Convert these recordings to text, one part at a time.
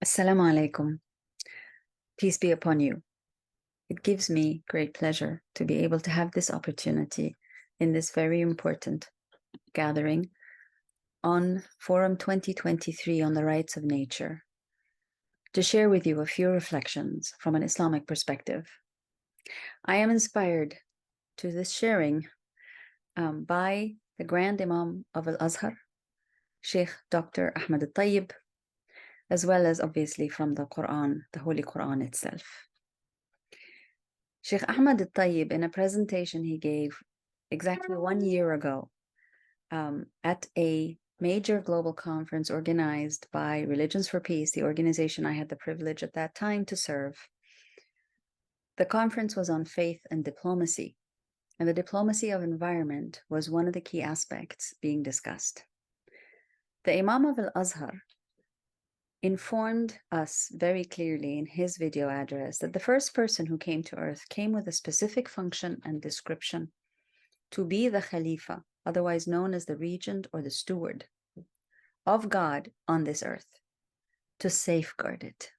Assalamu alaikum. Peace be upon you. It gives me great pleasure to be able to have this opportunity in this very important gathering on Forum 2023 on the Rights of Nature to share with you a few reflections from an Islamic perspective. I am inspired to this sharing by the Grand Imam of Al-Azhar, Sheikh Dr. Ahmed al-Tayyib, as well as obviously from the Quran, the Holy Quran itself. Sheikh Ahmed al-Tayyib, in a presentation he gave exactly 1 year ago at a major global conference organized by Religions for Peace, the organization I had the privilege at that time to serve. The conference was on faith and diplomacy, and the diplomacy of environment was one of the key aspects being discussed. The Imam of Al-Azhar informed us very clearly in his video address that the first person who came to earth came with a specific function and description to be the Khalifa, otherwise known as the regent or the steward of God on this earth, to safeguard it.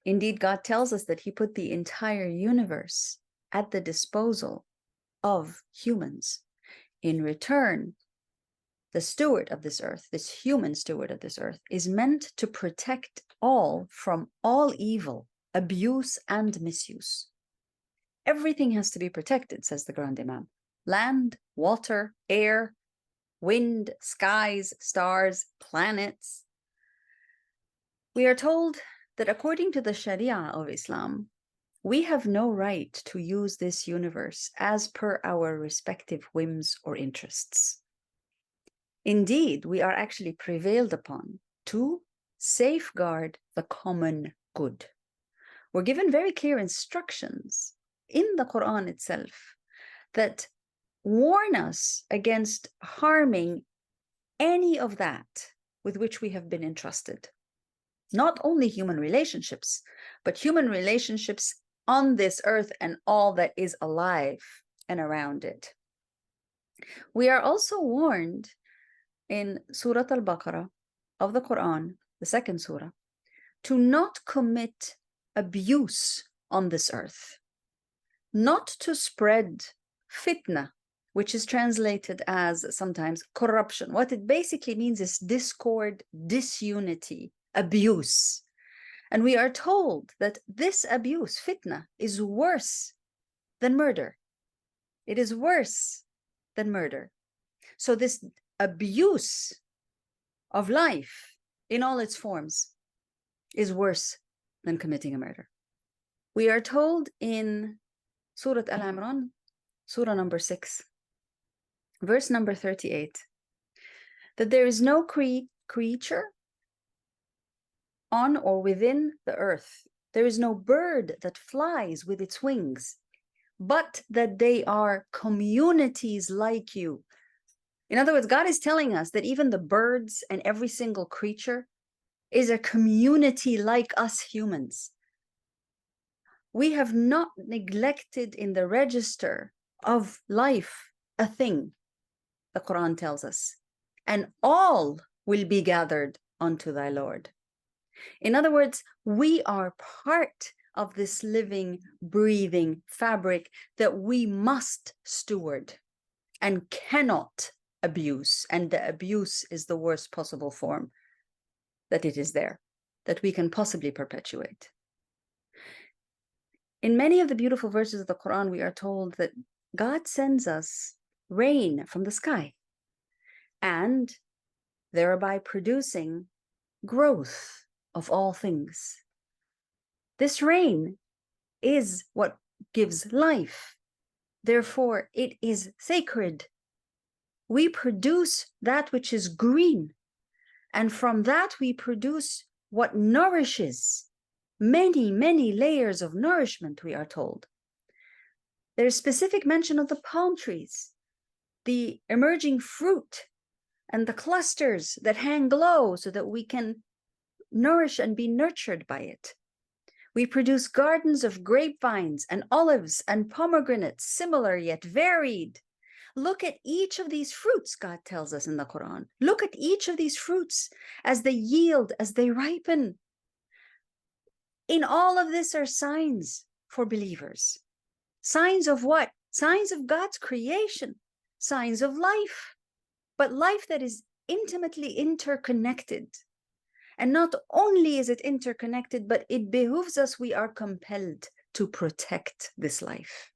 Indeed, God tells us that he put the entire universe at the disposal of humans. In return, the steward of this earth, this human steward of this earth, is meant to protect all from all evil, abuse, and misuse. Everything has to be protected, says the Grand Imam. Land, water, air, wind, skies, stars, planets. We are told that according to the Sharia of Islam, we have no right to use this universe as per our respective whims or interests. Indeed, we are actually prevailed upon to safeguard the common good. We're given very clear instructions in the Quran itself that warn us against harming any of that with which we have been entrusted. Not only human relationships, but human relationships on this earth and all that is alive and around it. We are also warned in Surah Al-Baqarah of the Quran, the second surah, to not commit abuse on this earth, not to spread fitna, which is translated as sometimes corruption. What it basically means is discord, disunity, abuse. And we are told that this abuse, fitna, is worse than murder. It is worse than murder. So this abuse of life in all its forms is worse than committing a murder. We are told in Surah Al-Imran, Surah number 6, verse number 38, that there is no creature on or within the earth, there is no bird that flies with its wings, but that they are communities like you. In other words, God is telling us that even the birds and every single creature is a community like us humans. We have not neglected in the register of life a thing, the Quran tells us, and all will be gathered unto thy Lord. In other words, we are part of this living, breathing fabric that we must steward and cannot abuse, and the abuse is the worst possible form that it is there, that we can possibly perpetuate. In many of the beautiful verses of the Quran, we are told that God sends us rain from the sky, and thereby producing growth of all things. This rain is what gives life. Therefore, it is sacred. We produce that which is green, and from that we produce what nourishes. Many, many layers of nourishment, we are told. There is specific mention of the palm trees, the emerging fruit, and the clusters that hang low so that we can nourish and be nurtured by it. We produce gardens of grapevines and olives and pomegranates, similar yet varied. Look at each of these fruits, God tells us in the Quran. Look at each of these fruits as they yield, as they ripen. In all of this are signs for believers. Signs of what? Signs of God's creation, signs of life, but life that is intimately interconnected. And not only is it interconnected, but it behooves us, we are compelled to protect this life.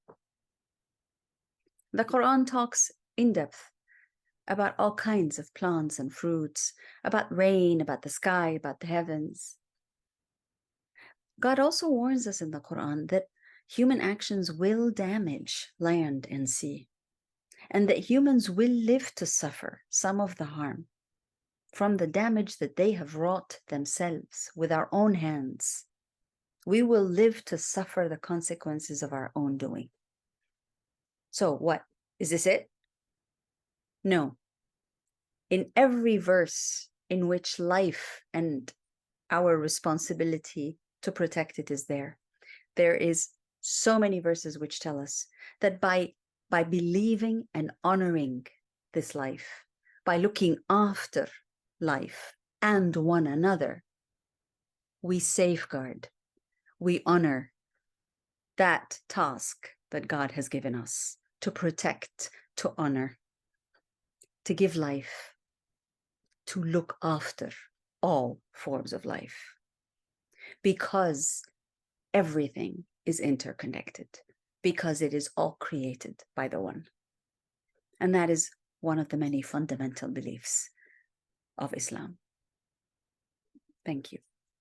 The Quran talks in depth about all kinds of plants and fruits, about rain, about the sky, about the heavens. God also warns us in the Quran that human actions will damage land and sea, and that humans will live to suffer some of the harm from the damage that they have wrought themselves with our own hands. We will live to suffer the consequences of our own doing. So what? Is this it? No. In every verse in which life and our responsibility to protect it is there, there is so many verses which tell us that by believing and honoring this life, by looking after life and one another, we safeguard, we honor that task that God has given us to protect, to honor, to give life, to look after all forms of life, because everything is interconnected, because it is all created by the One. And that is one of the many fundamental beliefs of Islam. Thank you.